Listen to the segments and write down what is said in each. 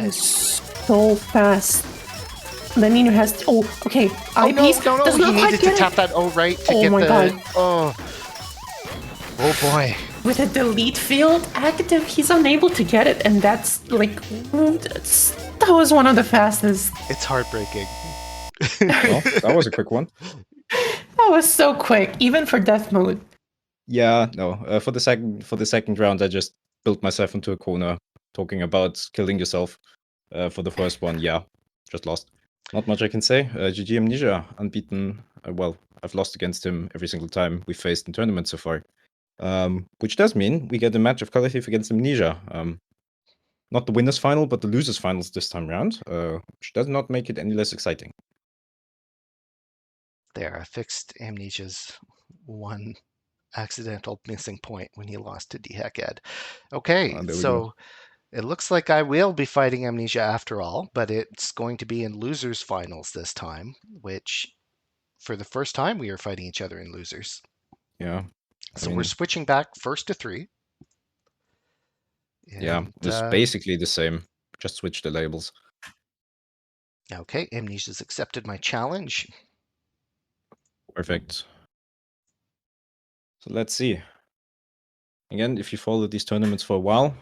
is so fast. Then Nino has to, okay. Eyepiece no, does not he quite needed to get tap it. that O right to Oh get my the... God. Oh boy. With a delete field active, he's unable to get it, and that's like, that was one of the fastest. It's heartbreaking. Well, that was a quick one. That was so quick, even for death mode. Yeah, no. For the second round, I just built myself into a corner, talking about killing yourself. For the first one, yeah, just lost. Not much I can say. GG Amnesia, unbeaten. Well, I've lost against him every single time we faced in tournaments so far. Which does mean we get a match of Color Thief against Amnesia. Not the winners' final, but the losers' finals this time round, which does not make it any less exciting. There, I fixed Amnesia's one accidental missing point when he lost to DeHackEd. Okay, There we so go. it looks like I will be fighting Amnesia after all, but it's going to be in losers finals this time, which for the first time we are fighting each other in losers. Yeah. So we're switching back first to 3. Yeah, it was basically the same. Just switch the labels. Okay, Amnesia's accepted my challenge. Perfect. So let's see. Again, if you follow these tournaments for a while,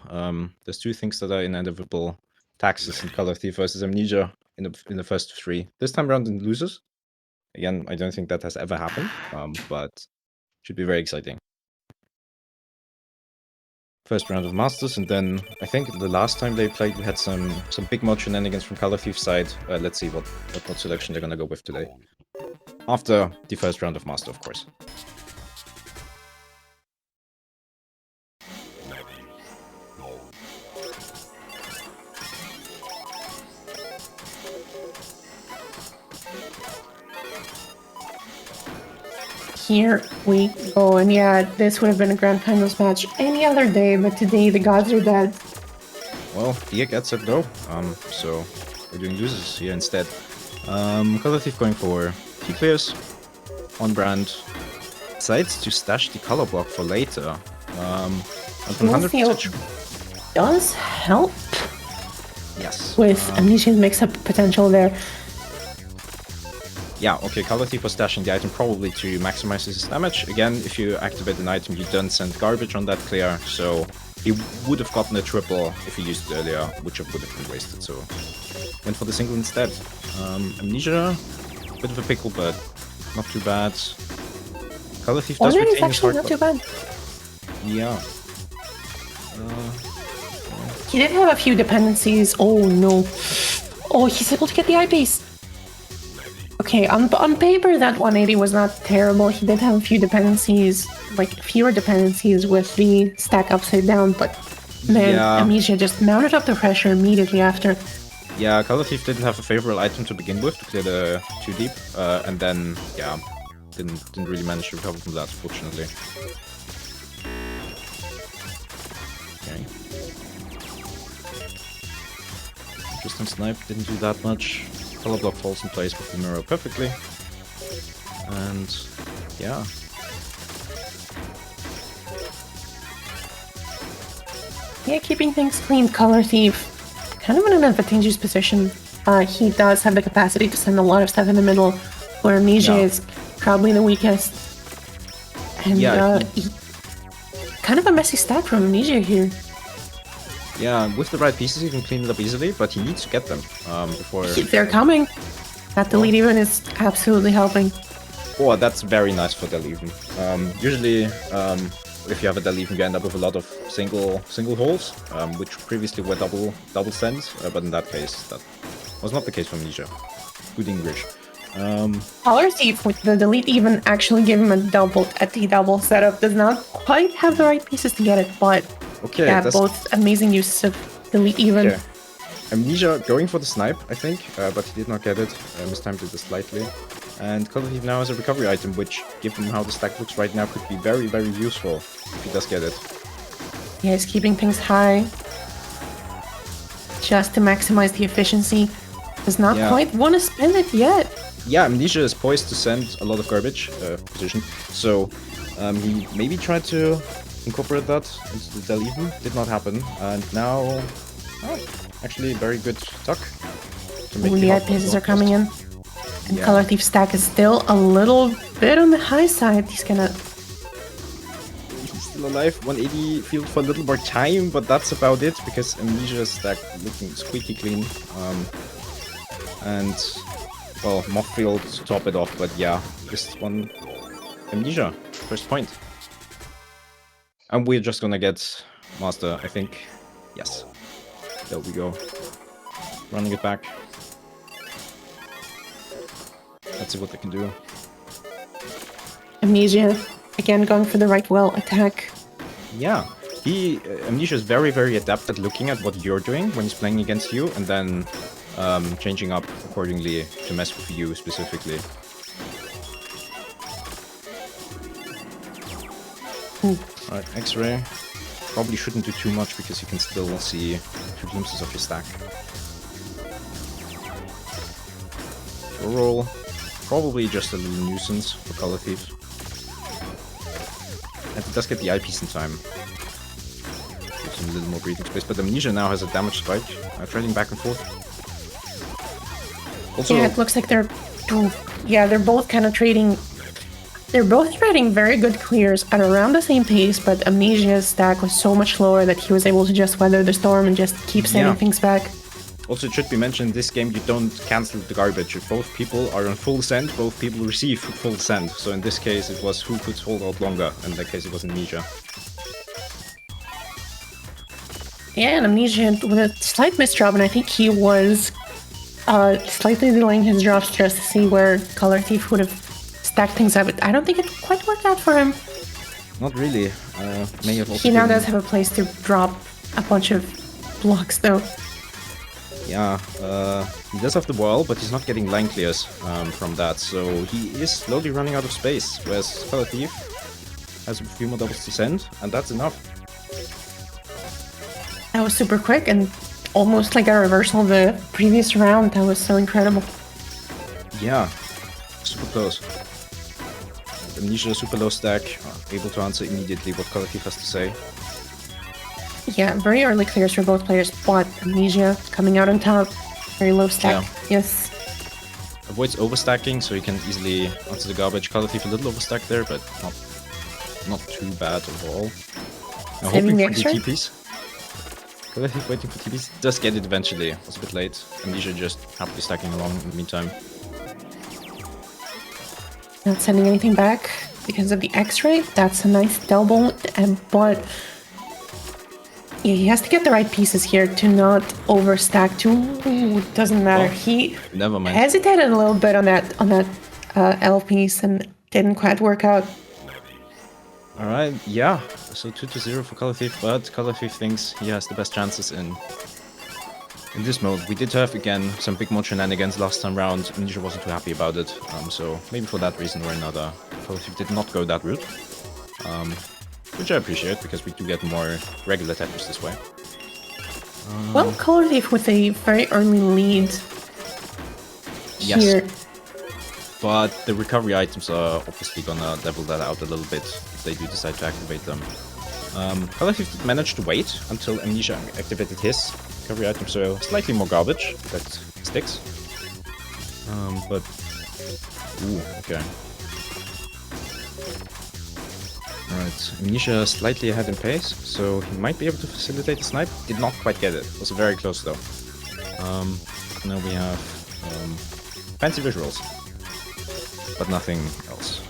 there's 2 things that are inevitable. Taxes and Color Thief versus Amnesia in the first 3. This time around in losers. Again, I don't think that has ever happened, but should be very exciting. First round of Masters, and then I think the last time they played, we had some big mod shenanigans from Color Thief's side. Let's see what selection they're gonna go with today. After the first round of Master, of course. Here we go, and yeah, this would have been a grand finals match any other day, but today the gods are dead. Well, DeHackEd said go, so we're doing losers here instead. Color Thief going for T clears, on brand. Decides to stash the color block for later. I'm 100% does help. Yes. With Amnesia's mix-up potential there. Yeah, okay, Color Thief was stashing the item probably to maximize his damage. Again, if you activate an item, you don't send garbage on that clear, so he would have gotten a triple if he used it earlier, which would have been wasted, so went for the single instead. Amnesia, bit of a pickle, but not too bad. Color Thief does retain his heart. Not too bad. Yeah. He did have a few dependencies. Oh no. Oh, he's able to get the eyepiece. Okay, on paper that 180 was not terrible. He did have a few dependencies, like fewer dependencies with the stack upside down, but man, yeah. Amnesia just mounted up the pressure immediately after. Yeah, Color Thief didn't have a favorable item to begin with to clear the 2 deep, and then, yeah, didn't really manage to recover from that, fortunately. Okay. Interesting snipe, didn't do that much. Color block falls in place with the mirror perfectly. And yeah. Yeah, keeping things clean, Color Thief. Kind of in an advantageous position. He does have the capacity to send a lot of stuff in the middle, where Amnesia is probably the weakest. And kind of a messy stack from Amnesia here. Yeah, with the right pieces he can clean it up easily, but he needs to get them before... They're coming! That delete even is absolutely helping. Oh, that's very nice for del even. Usually, if you have a del even, you end up with a lot of single holes, which previously were double sends, but in that case, that was not the case for Amnesia. Good English. Color Thief with the delete even actually gave him a double setup. Does not quite have the right pieces to get it, but okay, yeah, both amazing uses of delete even. Okay. Amnesia going for the snipe, I think, but he did not get it. Mistimed it slightly. And Color Thief now has a recovery item, which, given how the stack looks right now, could be very, very useful if he does get it. Yeah, he's keeping things high. Just to maximize the efficiency. Does not quite want to spend it yet. Yeah, Amnesia is poised to send a lot of garbage position, so he maybe tried to incorporate that into the del even. Did not happen, and now actually very good tuck. When the IPs are coming in. And Color Thief stack is still a little bit on the high side. He's still alive. 180 field for a little more time, but that's about it because Amnesia stack looking squeaky clean. And well, Moth field to top it off, but yeah, just one Amnesia, first point. And we're just gonna get Master, I think. Yes. There we go. Running it back. Let's see what they can do. Amnesia, again, going for the right well attack. Yeah, Amnesia is very, very adept at looking at what you're doing when he's playing against you, and then changing up accordingly to mess with you specifically. Alright, X-ray. Probably shouldn't do too much because you can still see 2 glimpses of your stack. Roll. Probably just a little nuisance for Color Thief. And he does get the eyepiece in time. Gives him a little more breathing space, but Amnesia now has a damage spike, trading back and forth. Also, yeah, it looks like they're both kind of trading. They're both trading very good clears at around the same pace, but Amnesia's stack was so much lower that he was able to just weather the storm and just keep sending things back. Also, it should be mentioned, this game you don't cancel the garbage. If both people are on full send, both people receive full send. So in this case, it was who could hold out longer. In that case, it was Amnesia. Yeah, and Amnesia with a slight misdrop, and I think he was slightly delaying his drops just to see where Color Thief would have stacked things up. But I don't think it quite worked out for him. Not really. May have also he now does have a place to drop a bunch of blocks, though. Yeah, he does have the wall, but he's not getting line clears from that, so he is slowly running out of space, whereas Color Thief has a few more doubles to send, and that's enough. That was super quick and almost like a reversal of the previous round. That was so incredible. Yeah, super close. Amnesia super low stack, able to answer immediately what Color Thief has to say. Yeah, very early clears for both players, but Amnesia coming out on top. Very low stack. Yeah. Yes. Avoids overstacking, so you can easily answer the garbage. Color Thief a little overstack there, but not too bad overall. Now hoping for the TPs. Color Thief waiting for TPs. Does get it eventually. It was a bit late. Amnesia just happily stacking along in the meantime. Not sending anything back because of the X-ray. That's a nice double, but yeah, he has to get the right pieces here to not overstack too. Ooh, doesn't matter. Well, he never mind. Hesitated a little bit on that L piece and didn't quite work out. Alright, yeah. So 2-0 for Color Thief, but Color Thief thinks he has the best chances in this mode. We did have, again, some big mod shenanigans last time round. Amnesia wasn't too happy about it, so maybe for that reason or another, Color Thief did not go that route. Which I appreciate, because we do get more regular Tetris this way. Well, Color Thief with a very early lead here. But the recovery items are obviously gonna level that out a little bit if they do decide to activate them. Color Thief managed to wait until Amnesia activated his recovery item, so slightly more garbage that sticks. But... ooh, okay. Alright, Amnesia slightly ahead in pace, so he might be able to facilitate the snipe. Did not quite get it. It was very close though. Now we have fancy visuals, but nothing else.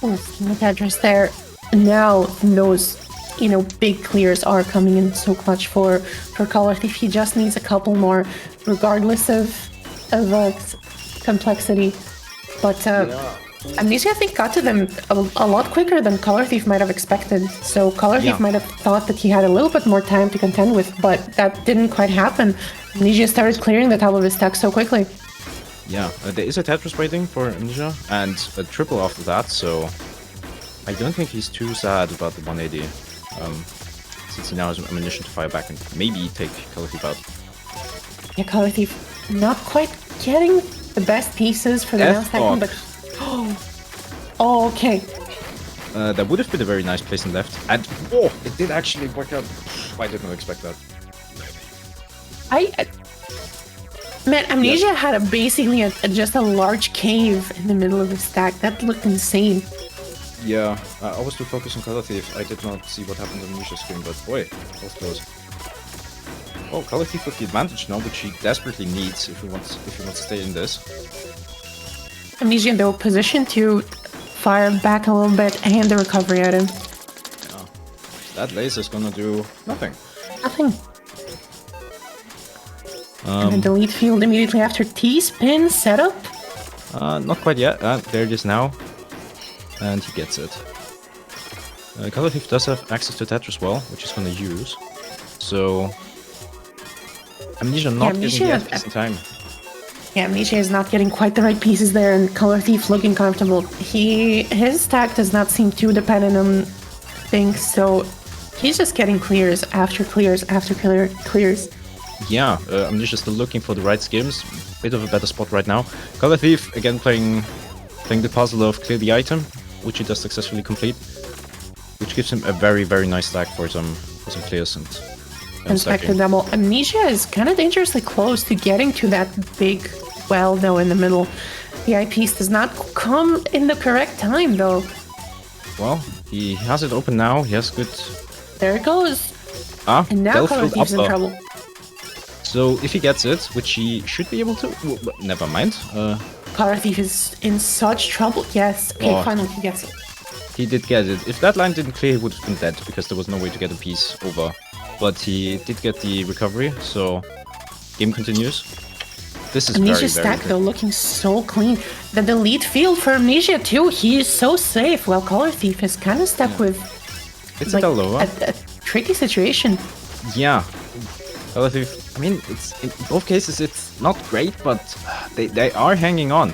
Oh, the address there. Now those, big clears are coming in so clutch for Color Thief. He just needs a couple more, regardless of complexity. But Amnesia, I think, got to them a lot quicker than Color Thief might have expected. So Color Thief might have thought that he had a little bit more time to contend with, but that didn't quite happen. Amnesia started clearing the top of his stack so quickly. Yeah, there is a Tetris waiting for Amnesia, and a triple after that, so I don't think he's too sad about the 180, since he now has ammunition to fire back and maybe take Color Thief out. Yeah, Color Thief not quite getting the best pieces for the now second, but... Oh, okay. That would have been a very nice place in left, and oh, it did actually work out. I did not expect that. Man, Amnesia had basically just a large cave in the middle of the stack. That looked insane. Yeah, I was too focused on Color Thief. I did not see what happened on Amnesia's screen, but boy, that was close. Oh, Color Thief with the advantage now, which he desperately needs if he wants to stay in this. Amnesia, though, positioned to fire back a little bit and the recovery item. Yeah. That laser is gonna do nothing. Nothing. And then delete field immediately after T-spin setup. Not quite yet. There it is now. And he gets it. Color Thief does have access to Tetris as well, which he's gonna use. So... Amnesia not getting the FPS in time. Yeah, Amnesia is not getting quite the right pieces there, and Color Thief looking comfortable. His stack does not seem too dependent on things, so he's just getting clears after clears after clears. Yeah, Amnesia still looking for the right skims. Bit of a better spot right now. Color Thief again playing the puzzle of clear the item, which he does successfully complete, which gives him a very, very nice stack for some clears and Inspector double. Amnesia is kind of dangerously close to getting to that big well, though, in the middle. The eyepiece does not come in the correct time, though. Well, he has it open now. He has good... There it goes. And now Color Thief's in trouble. So if he gets it, which he should be able to... Well, never mind. Color Thief is in such trouble. Yes. Okay, finally he gets it. He did get it. If that line didn't clear, he would have been dead, because there was no way to get a piece over. But he did get the recovery, so game continues. This is Amnesia's very, very stack, though, looking so clean. The delete field for Amnesia, too. He is so safe, while Color Thief is kind of stuck with... It's like, a tricky situation. Yeah. Color Thief, I mean, it's in both cases it's not great, but they are hanging on.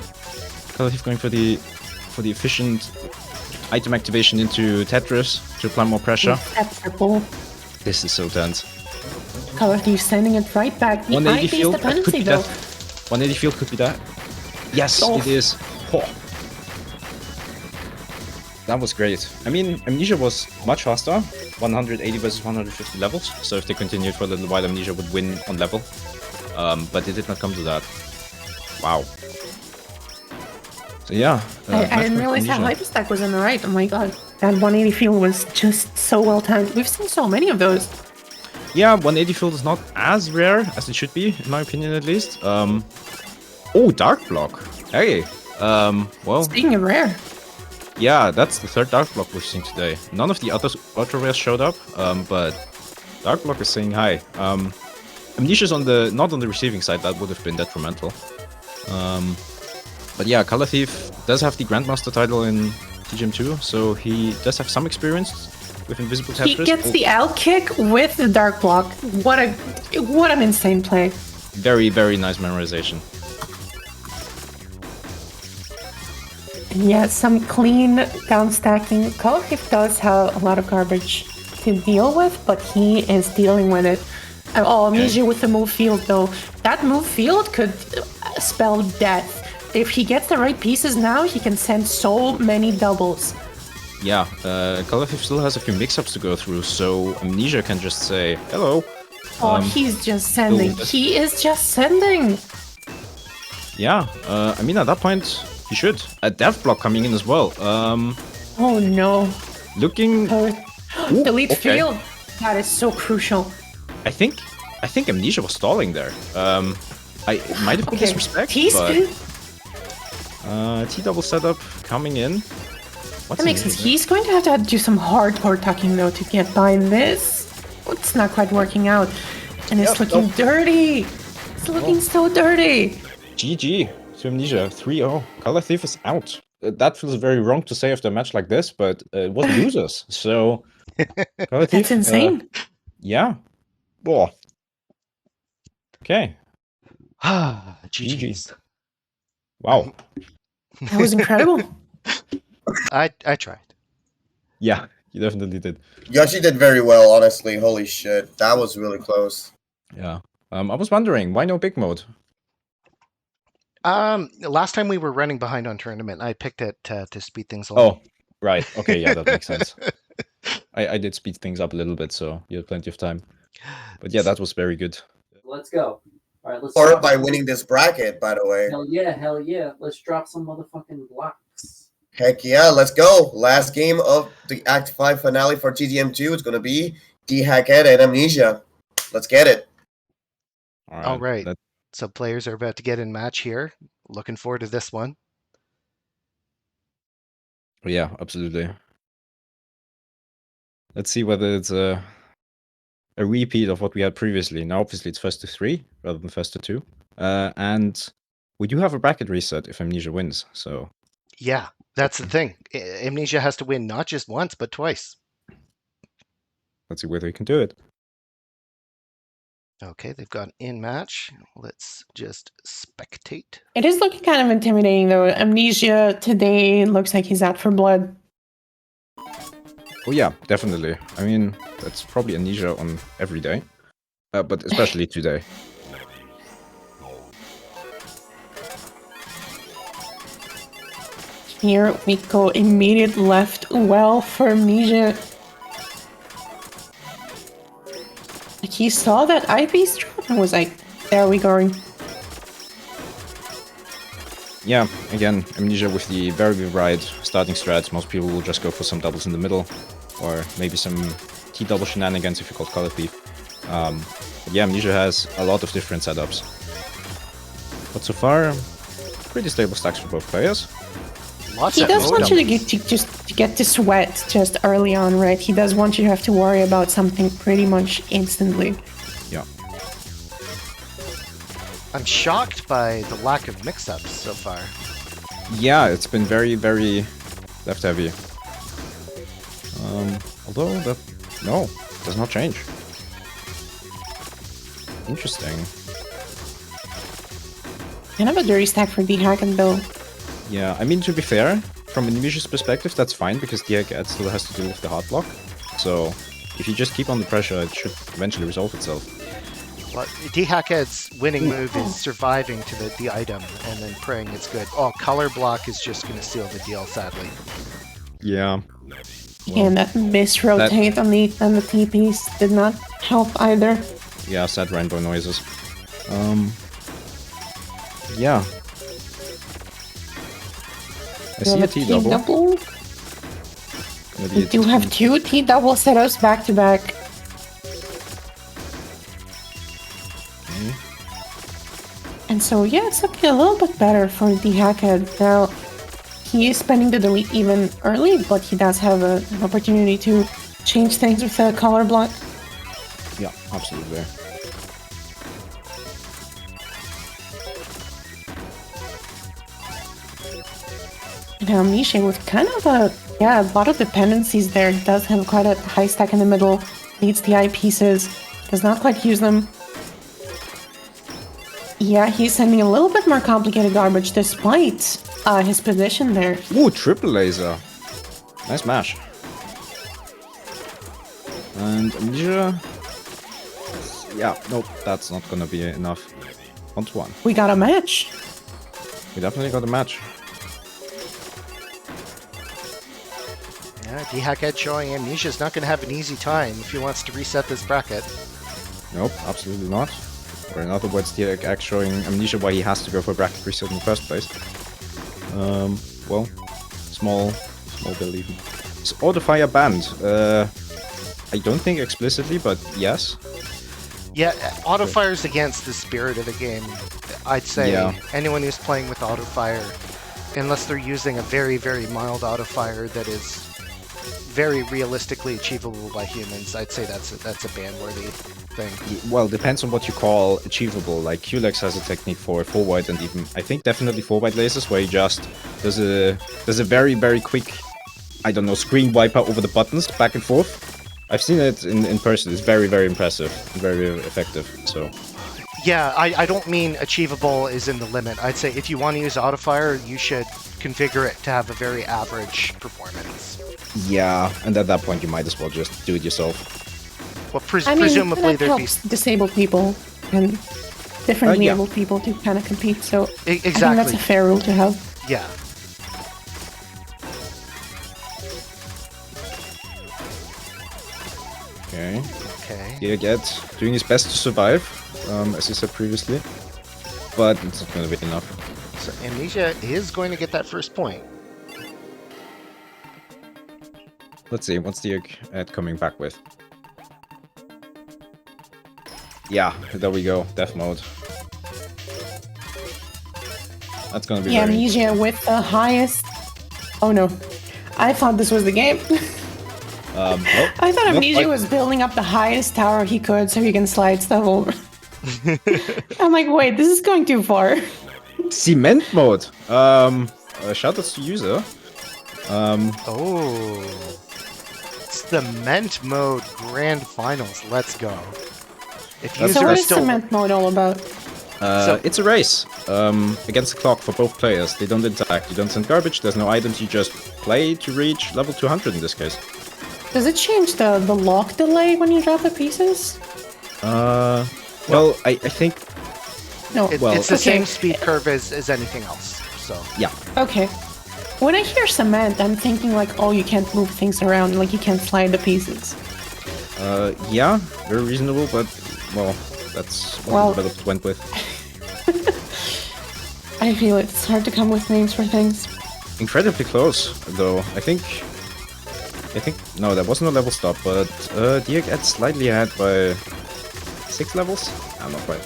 Color Thief going for the efficient item activation into Tetris to apply more pressure. That triple. This is so tense. Color Thief sending it right back. The 180 field dependency, could be though. that. 180 field could be that. Yes, it is. Oh. That was great. I mean, Amnesia was much faster. 180 versus 150 levels. So if they continued for a little while, Amnesia would win on level. But it did not come to that. Wow. So yeah. I didn't realize that hyperstack was in the right. Oh my god. That 180 field was just so well timed. We've seen so many of those. Yeah, 180 field is not as rare as it should be, in my opinion at least. Oh, Dark Block. Hey. Well. Speaking of rare. Yeah, that's the third Dark Block we've seen today. None of the other ultra rares showed up, but Dark Block is saying hi. Amnesia's not on the receiving side. That would have been detrimental. But yeah, Color Thief does have the Grandmaster title in TGM2, so he does have some experience with Invisible Tetris. He gets the L kick with the Dark Block. What an insane play. Very, very nice memorization. Yeah, some clean down stacking. Color Thief does have a lot of garbage to deal with, but he is dealing with it. Oh, Amnesia with the move field, though. That move field could spell death. If he gets the right pieces now, he can send so many doubles. Yeah, Color Thief still has a few mix-ups to go through, so Amnesia can just say, hello. Oh, he's just sending. He is just sending. Yeah, I mean, at that point, he should. A Death Block coming in as well. Oh no. Looking... Delete field. That is so crucial. I think Amnesia was stalling there. It might have been disrespect, T-spin. but... T-double setup coming in. That makes sense. He's going to have to do some hardcore tucking, though, to get by this. It's not quite working out. And it's looking dirty. It's looking so dirty. GG to Amnesia, 3-0. Color Thief is out. That feels very wrong to say after a match like this, but it was losers. So, Color Thief, that's insane. Yeah. Oh. Okay. GG's. Wow. That was incredible. I tried. Yeah, you definitely did. You actually did very well, honestly. Holy shit. That was really close. Yeah. I was wondering, why no big mode? Last time we were running behind on tournament, I picked it to speed things along. Oh, right. Okay, yeah, that makes sense. I did speed things up a little bit, so you had plenty of time. But yeah, that was very good. Let's go. All right, let's. Or drop by some- winning this bracket, by the way. Hell yeah! Let's drop some motherfucking blocks. Heck yeah, let's go. Last game of the Act 5 finale for TGM2. It's going to be DeHackEd and Amnesia. Let's get it. All right. So players are about to get in match here. Looking forward to this one. Yeah, absolutely. Let's see whether it's a repeat of what we had previously. Now, obviously, it's first to 3 rather than first to 2. And we do have a bracket reset if Amnesia wins. So Yeah, that's the thing. Amnesia has to win not just once, but twice. let's see whether we can do it. Okay, they've got in match. Let's just spectate. It is looking kind of intimidating, though. Amnesia today looks like he's out for blood. Oh yeah, definitely. I mean, that's probably Amnesia on every day, but especially today. Here we go, immediate left well for Amnesia. Like he saw that eyepiece drop and was like, there we going. Yeah, again, Amnesia with the very right starting strats. Most people will just go for some doubles in the middle, or maybe some T-double shenanigans if you call Color Thief. Yeah, Amnesia has a lot of different setups. But so far, pretty stable stacks for both players. Lots He of does want modem. you to get to sweat just early on, right? He does want you to have to worry about something pretty much instantly. Yeah. I'm shocked by the lack of mix-ups so far. Yeah, it's been very, very left heavy. Although that no, does not change. Interesting. Kind of a dirty stack for DeHackEd though. Yeah, I mean, to be fair, from Amnesia's perspective, that's fine because DeHackEd still has to deal with the hard block. So if you just keep on the pressure, it should eventually resolve itself. Well, DeHackEd's winning move is surviving to the item and then praying it's good. Oh, color block is just going to seal the deal, sadly. Yeah. And that misrotate on the T-piece did not help either. Yeah, sad rainbow noises. Yeah. I see a T-double. T-double. Maybe We it's do have two T-double setups back to back. Okay. And so, yeah, it's looking a little bit better for DeHackEd. Now, he is spending the delete even early, but he does have an opportunity to change things with a color block. Yeah, absolutely. And Amnesia with kind of a lot of dependencies there. Does have quite a high stack in the middle, needs the eyepieces, does not quite use them. Yeah, he's sending a little bit more complicated garbage despite his position there. Ooh, triple laser. Nice mash. And Amnesia. Yeah, nope, that's not gonna be enough. 1-1. We got a match. We definitely got a match. Yeah, DeHackEd showing Amnesia's not going to have an easy time if he wants to reset this bracket. Nope, absolutely not. Or in other words, DeHackEd showing Amnesia why he has to go for bracket reset in the first place. Well, small build even. Is Autofire banned? I don't think explicitly, but yes. Yeah, autofire's against the spirit of the game. I'd say anyone who's playing with autofire, unless they're using a very, very mild autofire that is very realistically achievable by humans, I'd say that's a ban-worthy thing. Well, depends on what you call achievable. Like Qlex has a technique for forward and even I think definitely forward lasers where he just there's a very, very quick, I don't know, screen wiper over the buttons back and forth. I've seen it in person. It's very, very impressive and very effective. So yeah, I don't mean achievable is in the limit. I'd say if you want to use autofire, you should configure it to have a very average performance. yeah, and at that point you might as well just do it yourself. Well, I mean, presumably that there'd be helps disabled people and differently yeah. able people to kind of compete. So I think exactly. that's a fair rule to have. Yeah. Okay. Okay. DeHackEd doing his best to survive. as you said previously. But it's not going to be enough. So Amnesia is going to get that first point. Let's see, what's the ad coming back with? Yeah, there we go, death mode. That's gonna be Yeah, very Amnesia with the highest... Oh no. I thought this was the game. nope, I thought nope, Amnesia was building up the highest tower he could so he can slide stuff over. I'm like, wait, this is going too far. Cement mode! Shoutouts to user. Oh. Cement mode grand finals. Let's go. If So user what is is still cement mode all about? It's a race against the clock for both players. They don't interact, you don't send garbage, there's no items, you just play to reach level 200 in this case. Does it change the lock delay when you drop the pieces? Well, I think... No. it's the okay. same speed curve as anything else. So Yeah. Okay. When I hear cement, I'm thinking like, oh, you can't move things around, like you can't slide the pieces. Yeah, very reasonable, but, well, that's what the developers went with. I feel it's hard to come with names for things. Incredibly close, though. I think... No, there wasn't a level stop, but DeHackEd slightly ahead by 6 levels? I'm not quite.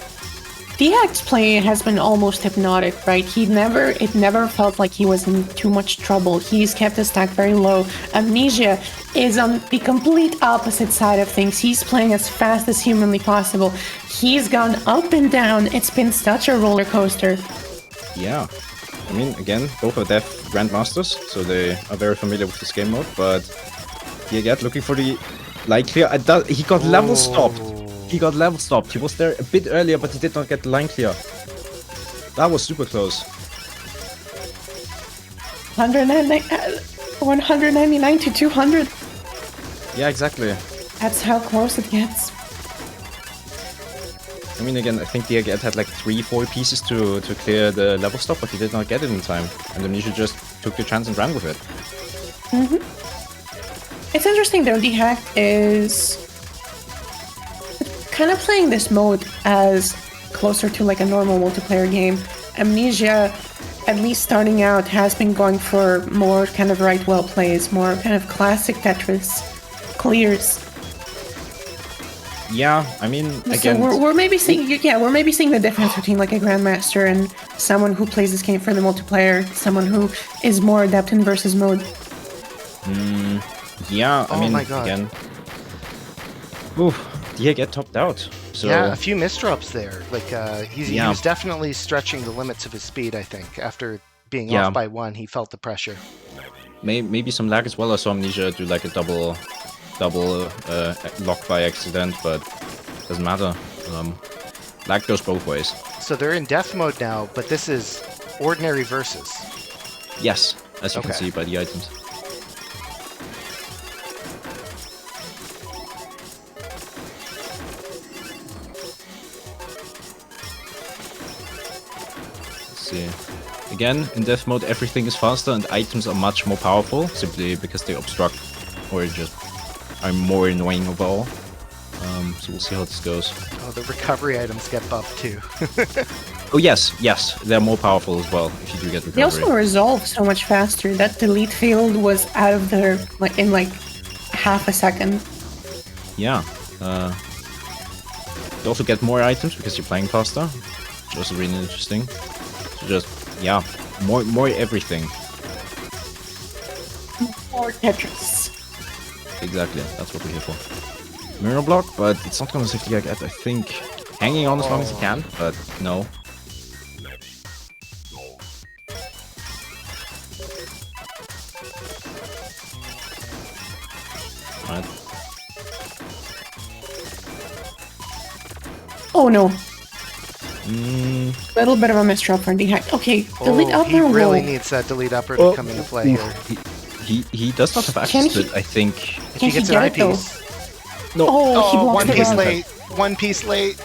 DeHack's play has been almost hypnotic, right? It never felt like he was in too much trouble. He's kept his stack very low. Amnesia is on the complete opposite side of things. He's playing as fast as humanly possible. He's gone up and down. It's been such a roller coaster. Yeah. I mean, again, both are deaf grandmasters, so they are very familiar with this game mode, but DeHackEd looking for the line clear. He got level stopped. He got level stopped. He was there a bit earlier, but he did not get the line clear. That was super close. 199 to 200. Yeah, exactly. That's how close it gets. I mean, again, I think DeHackEd had like 3-4 pieces to clear the level stop, but he did not get it in time. And Amnesia just took the chance and ran with it. It's interesting though, DeHack is kind of playing this mode as closer to like a normal multiplayer game. Amnesia, at least starting out, has been going for more kind of right-well plays, more kind of classic Tetris clears. Yeah, I mean, again... So we're maybe seeing the difference between like a grandmaster and someone who plays this game for the multiplayer, someone who is more adept in versus mode. Yeah, I mean, my God. again... Oof, DeHackEd topped out. So yeah, a few misdrops there. Like he Yeah. was definitely stretching the limits of his speed. I think after being Yeah. off by 1, he felt the pressure. maybe some lag as well. I saw Amnesia do like a double lock by accident, but doesn't matter. Lag goes both ways. So they're in death mode now, but this is ordinary versus. Yes, as you can Okay. see by the items. Let's see. Again, in death mode, everything is faster and items are much more powerful, simply because they obstruct or just are more annoying overall. So we'll see how this goes. Oh, the recovery items get buffed too. Oh yes, they're more powerful as well if you do get They recovery. also resolve so much faster. That delete field was out of there like in like half a second. Yeah. You also get more items because you're playing faster, which is also really interesting. So just, yeah, more everything. Or Tetris. Exactly, that's what we're here for. Mirror block, but it's not gonna save the DeHackEd, I think. Hanging on as long as he can, but no. Alright. Oh no. Mm, Little bit of a misdrop for DeHack. Okay, delete upper he really roll. needs that delete upper to come into play here. he does not have Can access to he- it, I think. If Can he gets he an get it, though? eyepiece. No, Oh, he Oh, blocks one the piece ground. late. 1 piece late.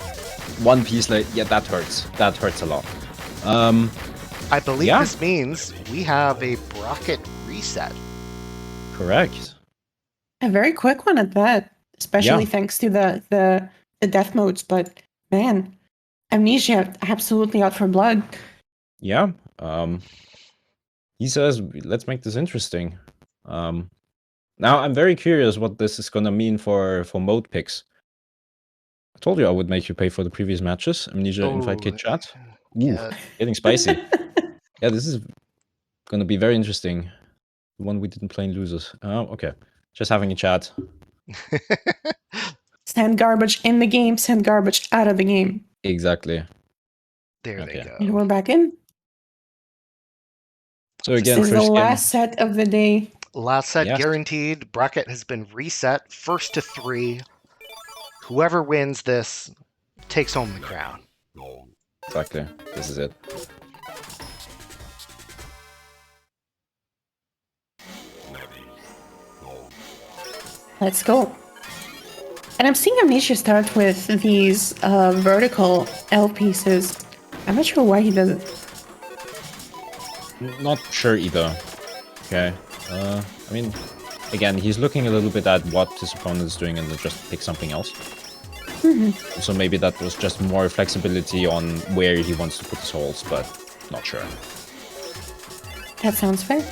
one piece late. Yeah, that hurts. That hurts a lot. I believe Yeah. this means we have a Brocket reset. Correct. A very quick one at that, especially Yeah. thanks to the death modes. But man, Amnesia, absolutely out for blood. Yeah. He says, let's make this interesting. Now, I'm very curious what this is gonna mean for mode picks. I told you I would make you pay for the previous matches. Amnesia invite kid chat. Ooh, Yeah. getting spicy. Yeah, this is gonna be very interesting. The one we didn't play in losers. Oh, okay. Just having a chat. Send garbage in the game, send garbage out of the game. Exactly. There Okay. they And go. we're back in. So again, This is the first game. last set of the day. Last set Yes. guaranteed. Bracket has been reset. First to 3. Whoever wins this takes home the crown. Exactly. This is it. Let's go. And I'm seeing Amnesia start with these vertical L pieces. I'm not sure why he does it. Not sure either. Okay. I mean, again, he's looking a little bit at what his opponent is doing and then just pick something else. So maybe that was just more flexibility on where he wants to put his holes, but not sure. That sounds fair.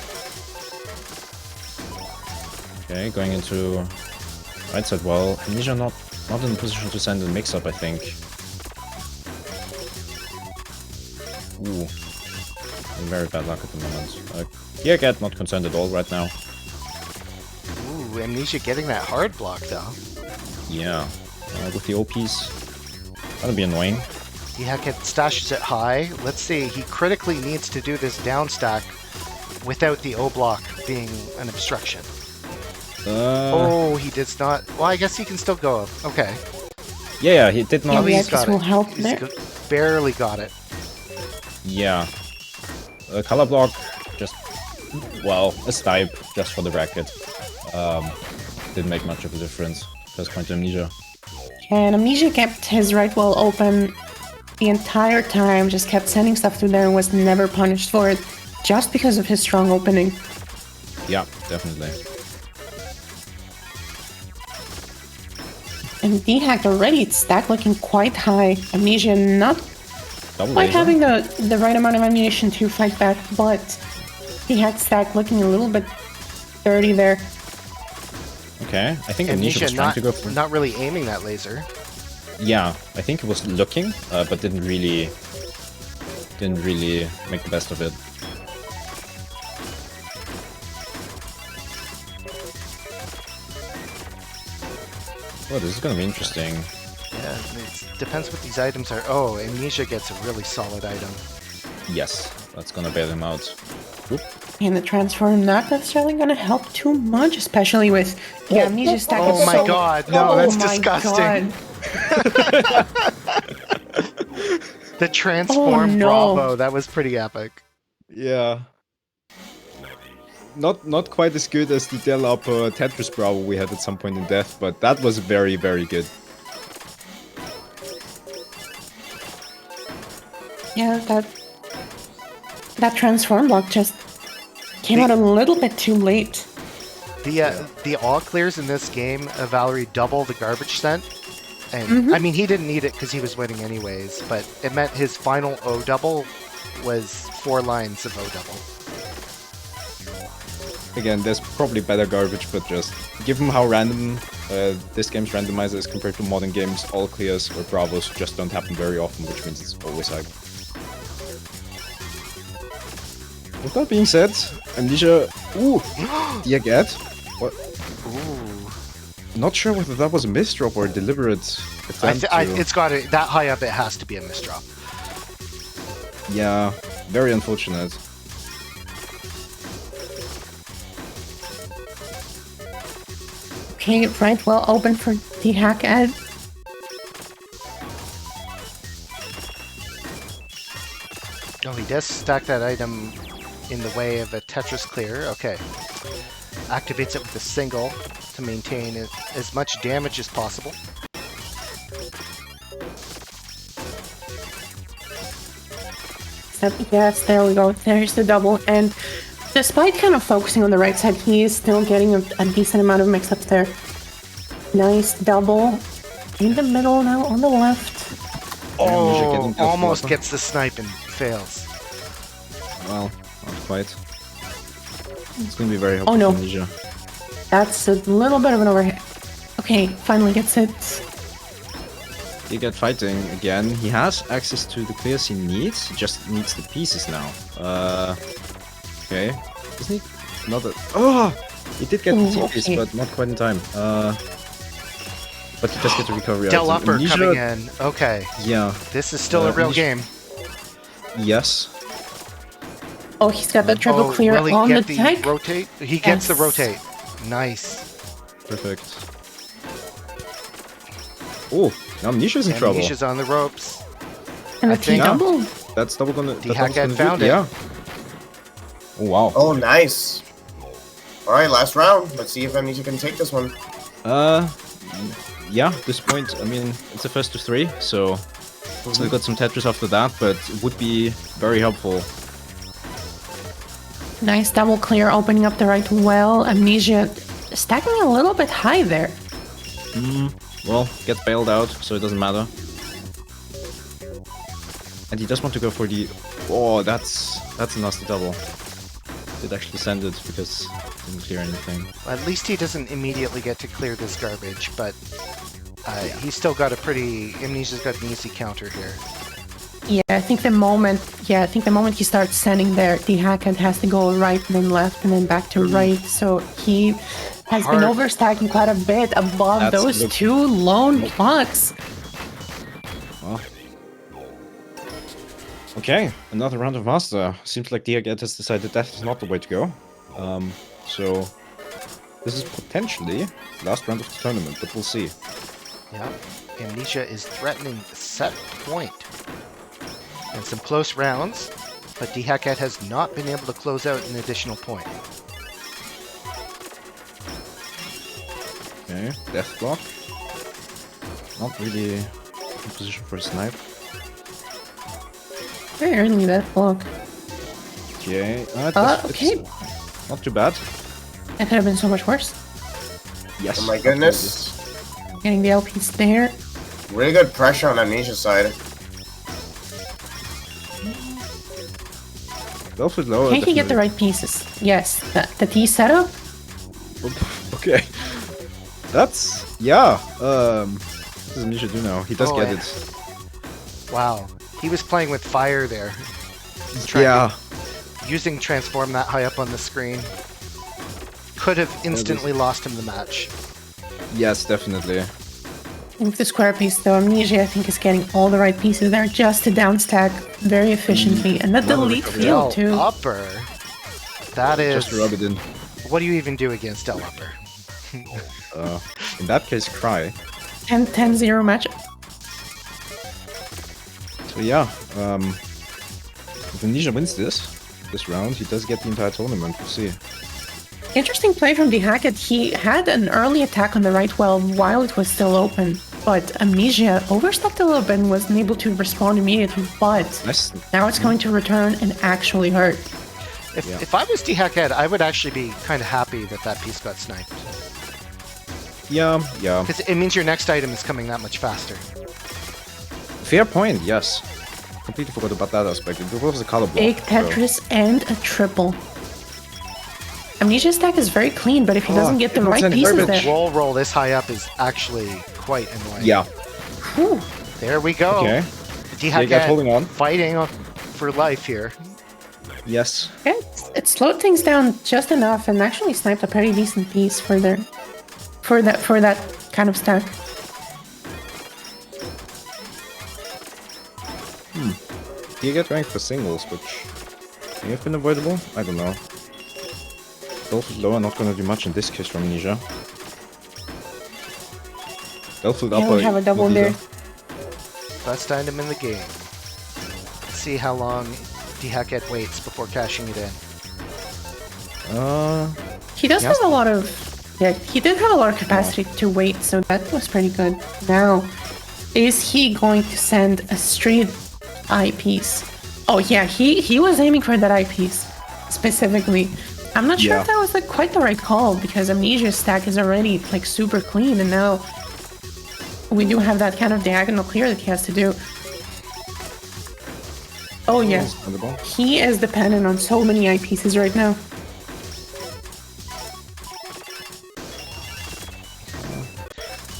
Okay, going into right side. Well, Amnesia not in a position to send a mix-up, I think. Ooh. Very bad luck at the moment. DeHackEd not concerned at all right now. Ooh, Amnesia getting that hard block though. Yeah. With the OPs. That'll be annoying. DeHackEd stashes it high. Let's see, he critically needs to do this down stack without the O block being an obstruction. Oh, he does not. Well, I guess he can still go up. Okay. Yeah, he did Yeah, not. we he's guess got will it. help He's there. barely got it. Yeah. Color block, just, well, a stipe, just for the bracket. Didn't make much of a difference. First point to Amnesia. And Amnesia kept his right wall open the entire time, just kept sending stuff through there and was never punished for it, just because of his strong opening. Yeah, definitely. And DeHacked already, it's stack looking quite high. Amnesia not Double quite laser. having the right amount of ammunition to fight back, but DeHacked stack looking a little bit dirty there. Okay, I think Amnesia was trying to go for... not really aiming that laser. Yeah, I think he was looking, but didn't really make the best of it. Oh, this is gonna be interesting. Yeah, it depends what these items are. Oh, Amnesia gets a really solid item. Yes, that's gonna bail him out. Oop. And the transform not necessarily going to help too much, especially with the Amnesia stack. Oh is my so- god, no, Oh that's my disgusting. God. The transform Oh, no. Bravo, that was pretty epic. Yeah. Not quite as good as the Del Up Tetris Bravo we had at some point in Death, but that was very, very good. Yeah, that transform block just came out a little bit too late. The all clears in this game, Valerie double the garbage sent. And I mean, he didn't need it because he was winning anyways, but it meant his final O double was 4 lines of O double. Again, there's probably better garbage, but just given how random this game's randomizer is compared to modern games, all clears or bravos just don't happen very often, which means it's always like. With that being said, Amnesia. Ooh! DeHackEd? What? Ooh. Not sure whether that was a misdrop or a deliberate attempt to... It's got it that high up. It has to be a misdrop. Yeah, very unfortunate. Okay, right, well open for DeHackEd. Oh, he does stack that item in the way of a Tetris clear. Okay. Activates it with a single to maintain as much damage as possible. Yes, there we go. There's the double. And despite kind of focusing on the right side, he is still getting a decent amount of mix-ups there. Nice double in the middle now on the left. Amnesia getting Oh, just almost lucky. gets the snipe and fails. Well, not quite. It's gonna be very helpful Oh, no. for Amnesia. That's a little bit of an overhead. Okay, finally gets it. He get fighting again. He has access to the clears he needs. He just needs the pieces now. Okay. Isn't he? Not a. Oh! He did get the Ooh, TPs, okay. but not quite in time. But he does get the recovery Del item. upper Amnesia- coming in. Okay, Yeah. this is still a real Amnesia- game. Yes. Oh, he's got the triple Oh, clear will he on the get the tech. rotate? He gets the Yes. rotate. Nice. Perfect. Oh, now Amnesia's in trouble. Amnesia's on the ropes. And I the T think- double. That's double gonna. that DeHackEd double's gonna do found it. Yeah. Oh wow. Oh, nice. All right, last round. Let's see if Amnesia can take this one. Yeah. At this point, I mean, it's the first to 3, so still got some Tetris after that, but it would be very helpful. Nice double clear, opening up the right well. Amnesia stacking a little bit high there. Well, gets bailed out, so it doesn't matter. And he does want to go for the. Oh, that's a nasty double. Did actually send it because it didn't clear anything. At least he doesn't immediately get to clear this garbage, but he's still got a pretty. Amnesia's got an easy counter here. Yeah, I think the moment he starts sending there, DeHackEd has to go right and then left and then back to right. So he has been Hard. overstacking quite a bit above That's those look- 2 lone blocks. Well. Okay, another round of Master. Seems like DeHackEd has decided that is not the way to go. So this is potentially the last round of the tournament, but we'll see. Yeah, Amnesia is threatening set point. And some close rounds, but DeHackEd has not been able to close out an additional point. Okay, death block. Not really in position for a snipe. Very early that block. Okay, Okay. it's not too bad. That could have been so much worse. Yes. Oh my goodness. Getting the LPs there. Really good pressure on Amnesia's side. Both with lower. Can he get the right pieces? Yes. The T setup? Okay. That's yeah. What does Amnesia do now? He does Oh, get yeah. it. Wow, he was playing with fire there. Trying Yeah. Using transform that high up on the screen. Could have instantly lost him the match. Yes, definitely. With the square piece though, Amnesia I think is getting all the right pieces there just to downstack very efficiently. And the Another delete recovery. field Del too. upper. That is. Just rub it in. What do you even do against Del upper? In that case, cry. 10-0 match. So yeah, if Amnesia wins this round, he does get the entire tournament. We'll see. Interesting play from DeHackEd. He had an early attack on the right well while it was still open, but Amnesia overstepped a little bit and wasn't able to respond immediately, but Nice. now it's going to return and actually hurt. If I was DeHackEd, I would actually be kind of happy that that piece got sniped. Yeah. Because it means your next item is coming that much faster. Fair point. Yes. Completely forgot about that aspect. It was a color block. Big so- Tetris and a triple. Amnesia's stack is very clean, but if he doesn't get the it's right an pieces garbage. there... Roll this high up is actually quite annoying. Yeah. Whew. There we go. Okay. DeHackEd holding on. fighting for life here. Yes. Yeah, it slowed things down just enough and actually sniped a pretty decent piece for that kind of stack. Do you get ranked for singles, which may have been avoidable? I don't know. Delphi's lower, not gonna do much in this case from Amnesia. Delphi Yeah, upper. we have a double not there. either. Best item in the game. Let's see how long DeHackEd waits before cashing it in. He does Yes. have a lot of... Yeah, he did have a lot of capacity to wait, so that was pretty good. Now, is he going to send a straight eyepiece? Oh yeah, he was aiming for that eyepiece specifically. I'm not sure Yeah. if that was quite the right call, because Amnesia's stack is already super clean, and now we do have that kind of diagonal clear that he has to do. Oh yeah, Understandable. he is dependent on so many eyepieces right now.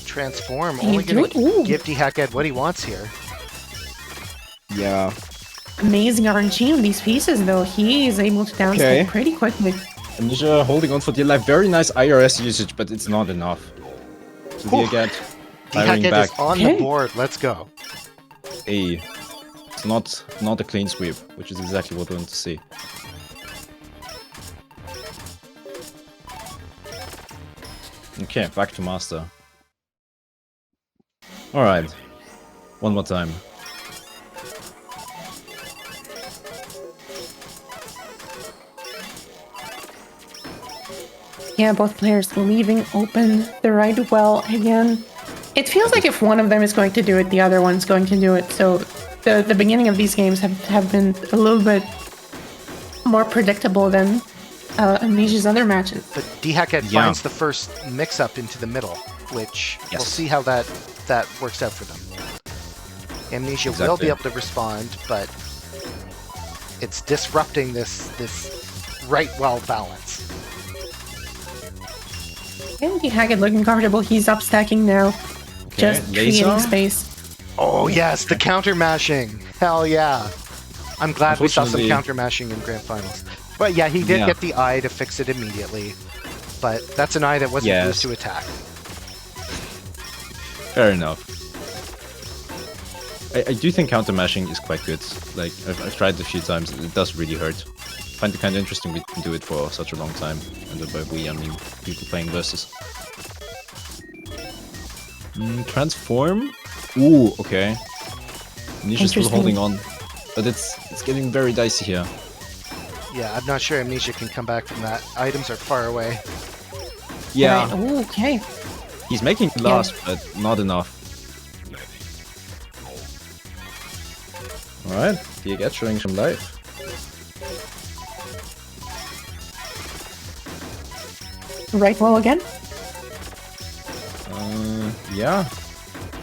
Transform. Can Only you do gonna it? Ooh. give DeHackEd what he wants here. Yeah. Amazing RNG on these pieces though. He is able to downstep Okay. pretty quickly. Amnesia holding on for dear life. Very nice IRS usage, but it's not enough. So Whew. DeHackEd firing DeHackEd back. is on Okay. the board. Let's go. A. It's not a clean sweep, which is exactly what we want to see. Okay, back to master. Alright. One more time. Yeah, both players leaving open the right well again. It feels like if one of them is going to do it, the other one's going to do it. So the beginning of these games have been a little bit more predictable than Amnesia's other matches. But DeHackEd Yeah. finds the first mix-up into the middle, which we'll Yes. see how that works out for them. Amnesia will be Exactly. able to respond, but it's disrupting this right well balance. And DeHackEd looking comfortable. He's up stacking now. Okay, Just creating laser. space. Oh yes, the counter mashing. Hell yeah. I'm glad we saw some Unfortunately- counter mashing in grand finals. But yeah, he did Yeah. get the eye to fix it immediately. But that's an eye that wasn't Yes. used to attack. Fair enough. I do think counter mashing is quite good. Like, I've tried it a few times, it does really hurt. Find it kind of interesting we can do it for such a long time. And by we, I mean people playing versus. Transform? Ooh, okay. Amnesia's still Interesting. holding on. But it's getting very dicey here. Yeah, I'm not sure Amnesia can come back from that. Items are far away. Yeah, Right. Ooh, okay. he's making it last, but not enough. Alright, DeHackEd showing some life. Right well again. Yeah.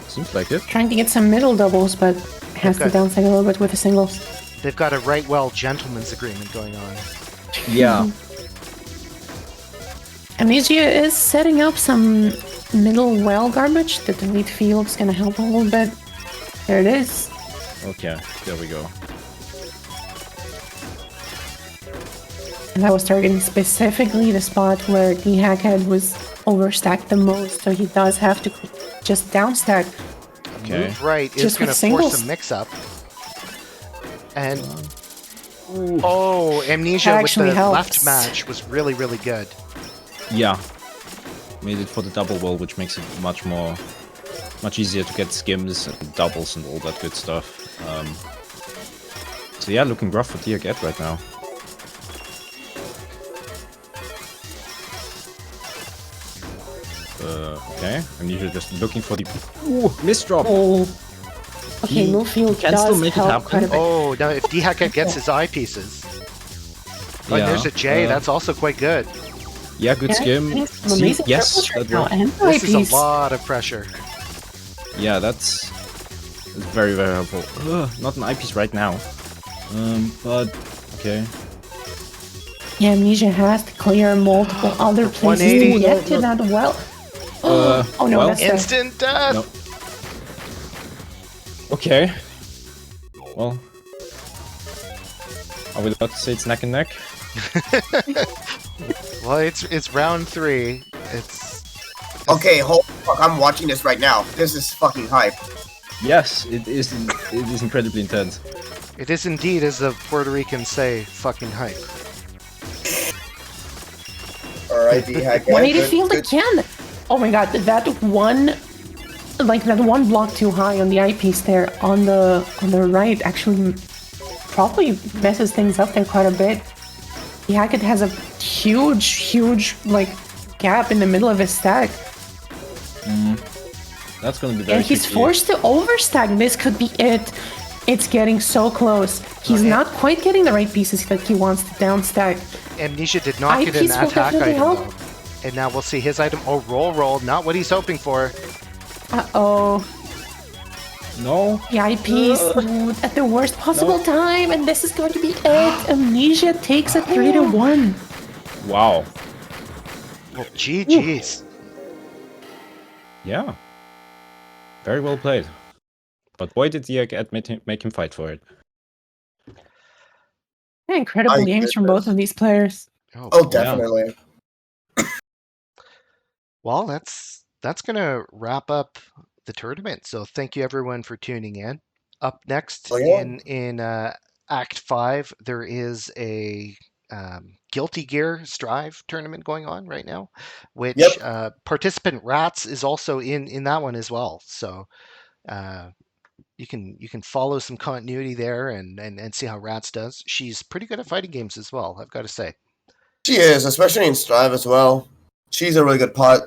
Seems like it. Trying to get some middle doubles, but has to Okay. downside a little bit with the singles. They've got a right well gentleman's agreement going on. Yeah. Amnesia is setting up some middle well garbage. The delete field's gonna help a little bit. There it is. Okay, there we go. And I was targeting specifically the spot where DeHackEd was overstacked the most, so he does have to just downstack. Okay. Move right is Just going with to force singles. a mix-up. And... Oh, Amnesia That with actually the helps. left match was really, really good. Yeah. Made it for the double wall, which makes it much easier to get skims and doubles and all that good stuff. So yeah, looking rough for DeHackEd right now. Okay, Amnesia just looking for the... Ooh, misdrop! Oh. Okay, move field can does still make it help happen. quite a bit. Oh, now if DeHackEd gets his eyepieces. Oh, and there's a J, that's also quite good. Yeah, good Yeah, skim. getting some See, amazing yes, triples right that now, worked. and This is eyepiece. a lot of pressure. Yeah, that's very, very helpful. Ugh, not an eyepiece right now. But okay. Yeah, Amnesia has to clear multiple other places 180. to get to that well. Oh no, well, that's the... Instant death! No. Okay. Well, are we about to say it's neck and neck? Well, it's round 3. It's... Okay, hold fuck, I'm watching this right now. This is fucking hype. Yes, it is. It is incredibly intense. It is indeed, as the Puerto Ricans say, fucking hype. Alright, DeHackEd. 180 good- field good- again! Oh my god, that one block too high on the eyepiece there on the right actually probably messes things up there quite a bit. DeHackEd has a huge like gap in the middle of his stack. That's gonna be very And he's tricky. forced to overstack. This could be it. It's getting so close. He's yeah. not quite getting the right pieces that he wants to downstack. Amnesia did not get an Eyepiece will attack definitely item, help. though. And now we'll see his item. Oh, roll, not what he's hoping for. Uh-oh. No. The eyepiece at the worst possible time, and this is going to be it. Amnesia takes it 3-1. Wow. Well, GG's. Yeah. Very well played. But boy, did DeHackEd make him fight for it. Incredible My games from both goodness. of these players. Oh, boy. definitely. Well, that's gonna wrap up the tournament. So thank you everyone for tuning in. Up next Oh, yeah. in Act 5, there is a Guilty Gear Strive tournament going on right now, which Yep. participant Rats is also in that one as well. So you can follow some continuity there and see how Rats does. She's pretty good at fighting games as well, I've got to say. She is, especially in Strive as well. She's a really good pot.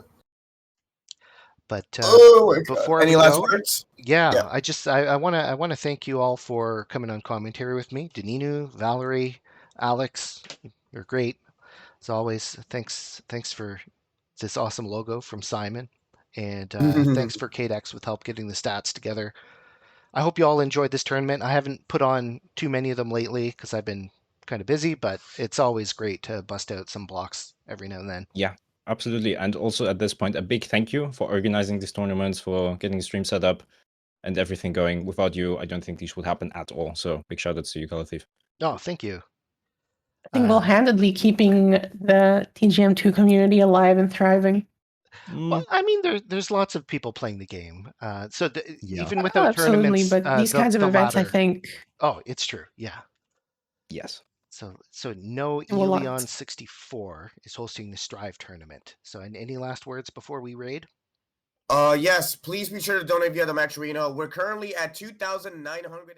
But Oh my god. before Any we last go, words? yeah, Yeah. I want to thank you all for coming on commentary with me. Daninu, Valerie, Alex, you're great as always. Thanks for this awesome logo from Simon, and thanks for KDEX with help getting the stats together. I hope you all enjoyed this tournament. I haven't put on too many of them lately because I've been kind of busy, but it's always great to bust out some blocks every now and then. Yeah, absolutely. And also at this point, a big thank you for organizing these tournaments, for getting the stream set up and everything going. Without you, I don't think these would happen at all. So big shout out to you, Color Thief. Oh, thank you. Single-handedly keeping the TGM2 community alive and thriving. Well, I mean, there's lots of people playing the game. So Yeah. even without Absolutely, tournaments, but these kinds of events, I ladder. think, Oh, it's true. Yeah. Yes. So no do a lot. Elion 64 is hosting the Strive tournament. So any last words before we raid? Yes, please be sure to donate via the Match Arena. We're currently at 2,900.